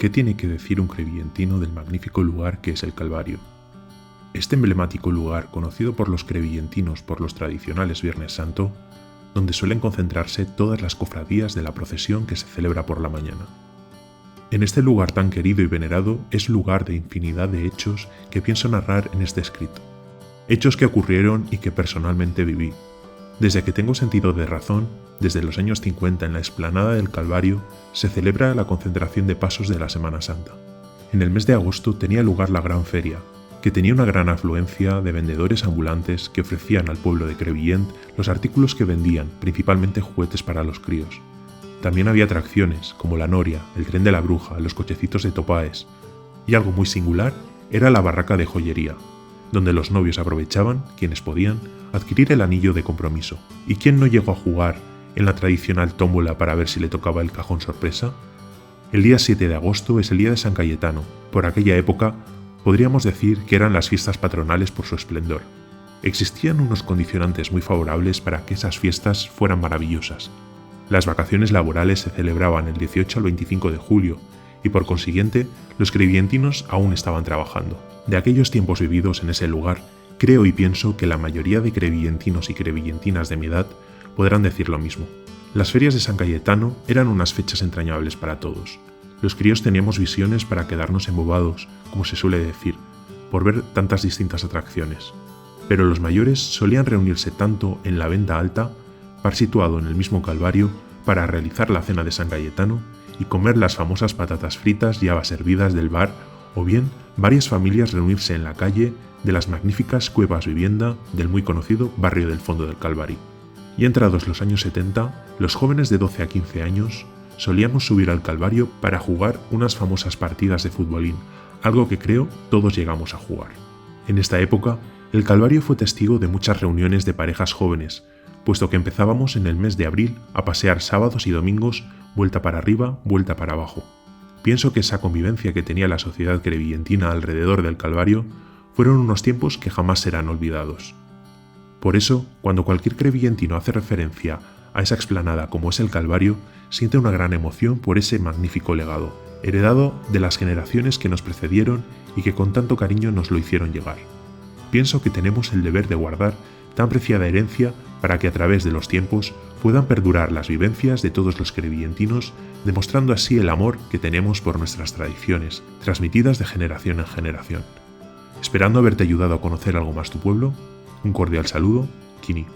¿Qué tiene que decir un crevillentino del magnífico lugar que es el Calvario? Este emblemático lugar, conocido por los crevillentinos por los tradicionales Viernes Santo, donde suelen concentrarse todas las cofradías de la procesión que se celebra por la mañana. En este lugar tan querido y venerado es lugar de infinidad de hechos que pienso narrar en este escrito. Hechos que ocurrieron y que personalmente viví. Desde que tengo sentido de razón, desde los años 50 en la explanada del Calvario se celebra la concentración de pasos de la Semana Santa. En el mes de agosto tenía lugar la gran feria, que tenía una gran afluencia de vendedores ambulantes que ofrecían al pueblo de Crevillent los artículos que vendían, principalmente juguetes para los críos. También había atracciones, como la noria, el tren de la bruja, los cochecitos de Topaes, y algo muy singular era la barraca de joyería, donde los novios aprovechaban, quienes podían, adquirir el anillo de compromiso. ¿Y quién no llegó a jugar en la tradicional tómbola para ver si le tocaba el cajón sorpresa? El día 7 de agosto es el día de San Cayetano. Por aquella época, podríamos decir que eran las fiestas patronales por su esplendor. Existían unos condicionantes muy favorables para que esas fiestas fueran maravillosas. Las vacaciones laborales se celebraban el 18 al 25 de julio y por consiguiente los crevillentinos aún estaban trabajando. De aquellos tiempos vividos en ese lugar, creo y pienso que la mayoría de crevillentinos y crevillentinas de mi edad podrán decir lo mismo. Las ferias de San Cayetano eran unas fechas entrañables para todos. Los críos teníamos visiones para quedarnos embobados, como se suele decir, por ver tantas distintas atracciones. Pero los mayores solían reunirse tanto en la venta alta, bar situado en el mismo Calvario, para realizar la cena de San Cayetano y comer las famosas patatas fritas ya servidas del bar, o bien varias familias reunirse en la calle de las magníficas cuevas vivienda del muy conocido barrio del Fondo del Calvario. Y entrados los años 70, los jóvenes de 12 a 15 años solíamos subir al Calvario para jugar unas famosas partidas de futbolín, algo que creo todos llegamos a jugar. En esta época, el Calvario fue testigo de muchas reuniones de parejas jóvenes, puesto que empezábamos en el mes de abril a pasear sábados y domingos, vuelta para arriba, vuelta para abajo. Pienso que esa convivencia que tenía la sociedad crevillentina alrededor del Calvario fueron unos tiempos que jamás serán olvidados. Por eso, cuando cualquier crevillentino hace referencia a esa explanada como es el Calvario, siente una gran emoción por ese magnífico legado, heredado de las generaciones que nos precedieron y que con tanto cariño nos lo hicieron llegar. Pienso que tenemos el deber de guardar tan preciada herencia para que a través de los tiempos puedan perdurar las vivencias de todos los crevillentinos, demostrando así el amor que tenemos por nuestras tradiciones, transmitidas de generación en generación. Esperando haberte ayudado a conocer algo más tu pueblo, un cordial saludo, Kini.